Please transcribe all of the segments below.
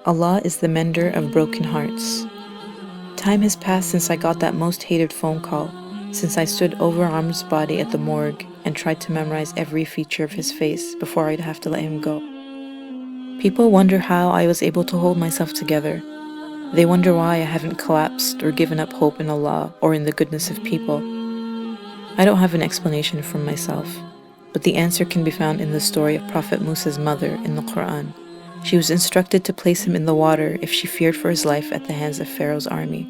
Allah is the mender of broken hearts. Time has passed since I got that most hated phone call, since I stood over Amr's body at the morgue and tried to memorize every feature of his face before I'd have to let him go. People wonder how I was able to hold myself together. They wonder why I haven't collapsed or given up hope in Allah or in the goodness of people. I don't have an explanation for myself, but the answer can be found in the story of Prophet Musa's mother in the Quran. She was instructed to place him in the water if she feared for his life at the hands of Pharaoh's army.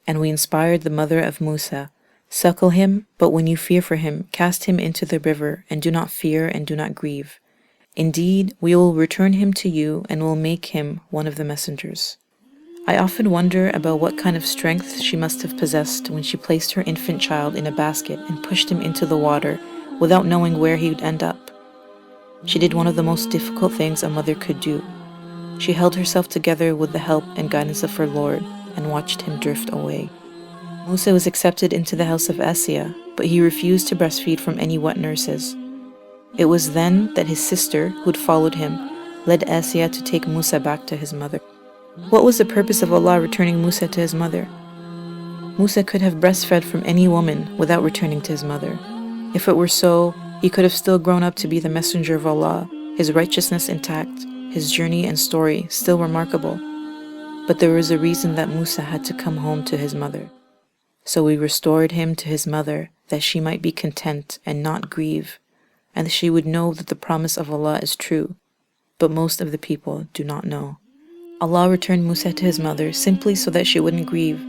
And we inspired the mother of Musa, "Suckle him, but when you fear for him, cast him into the river, and do not fear and do not grieve. Indeed, we will return him to you and will make him one of the messengers." I often wonder about what kind of strength she must have possessed when she placed her infant child in a basket and pushed him into the water without knowing where he would end up. She did one of the most difficult things a mother could do. She held herself together with the help and guidance of her Lord and watched him drift away. Musa was accepted into the house of Asiyah, but he refused to breastfeed from any wet nurses. It was then that his sister, who'd followed him, led Asiyah to take Musa back to his mother. What was the purpose of Allah returning Musa to his mother? Musa could have breastfed from any woman without returning to his mother. If it were so, he could have still grown up to be the messenger of Allah, his righteousness intact, his journey and story still remarkable. But there was a reason that Musa had to come home to his mother. So we restored him to his mother, that she might be content and not grieve, and that she would know that the promise of Allah is true. But most of the people do not know. Allah returned Musa to his mother simply so that she wouldn't grieve,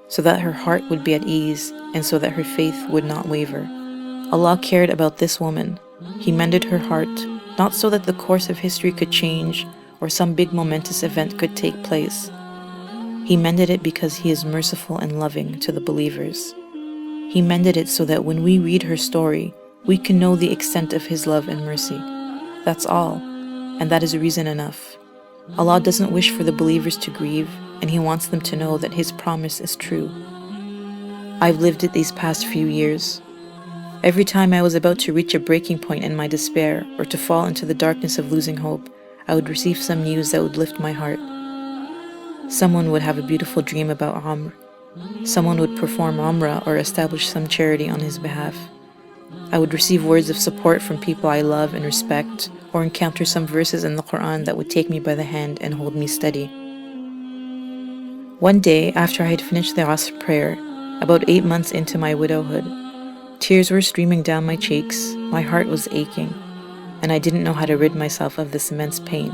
so that her heart would be at ease, and so that her faith would not waver. Allah cared about this woman. He mended her heart, not so that the course of history could change or some big momentous event could take place. He mended it because He is merciful and loving to the believers. He mended it so that when we read her story, we can know the extent of His love and mercy. That's all, and that is reason enough. Allah doesn't wish for the believers to grieve, and He wants them to know that His promise is true. I've lived it these past few years. Every time I was about to reach a breaking point in my despair or to fall into the darkness of losing hope, I would receive some news that would lift my heart. Someone would have a beautiful dream about Amr. Someone would perform Umrah or establish some charity on his behalf. I would receive words of support from people I love and respect, or encounter some verses in the Quran that would take me by the hand and hold me steady. One day, after I had finished the Asr prayer, about 8 months into my widowhood, tears were streaming down my cheeks, my heart was aching, and I didn't know how to rid myself of this immense pain.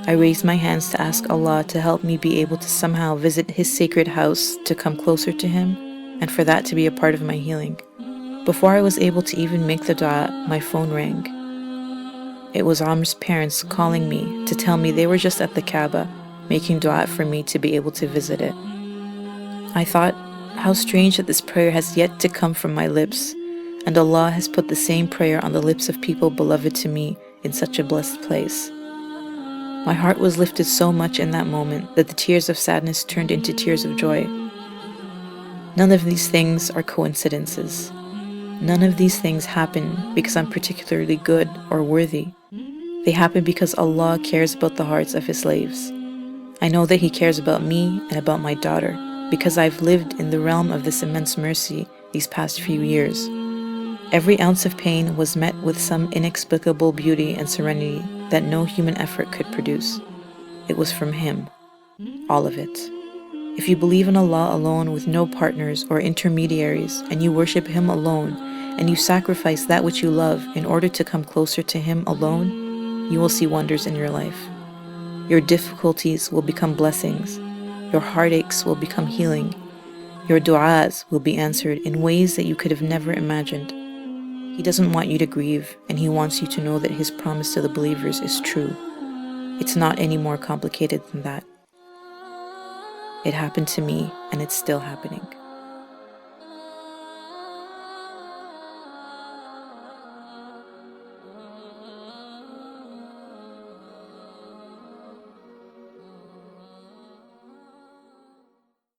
I raised my hands to ask Allah to help me be able to somehow visit His sacred house, to come closer to Him, and for that to be a part of my healing. Before I was able to even make the dua, my phone rang. It was Amr's parents calling me to tell me they were just at the Kaaba, making dua for me to be able to visit it. I thought, how strange that this prayer has yet to come from my lips, and Allah has put the same prayer on the lips of people beloved to me in such a blessed place. My heart was lifted so much in that moment that the tears of sadness turned into tears of joy. None of these things are coincidences. None of these things happen because I'm particularly good or worthy. They happen because Allah cares about the hearts of His slaves. I know that He cares about me and about my daughter because I've lived in the realm of this immense mercy these past few years. Every ounce of pain was met with some inexplicable beauty and serenity that no human effort could produce. It was from Him, all of it. If you believe in Allah alone with no partners or intermediaries, and you worship Him alone, and you sacrifice that which you love in order to come closer to Him alone, you will see wonders in your life. Your difficulties will become blessings. Your heartaches will become healing. Your du'as will be answered in ways that you could have never imagined. He doesn't want you to grieve, and He wants you to know that His promise to the believers is true. It's not any more complicated than that. It happened to me, and it's still happening.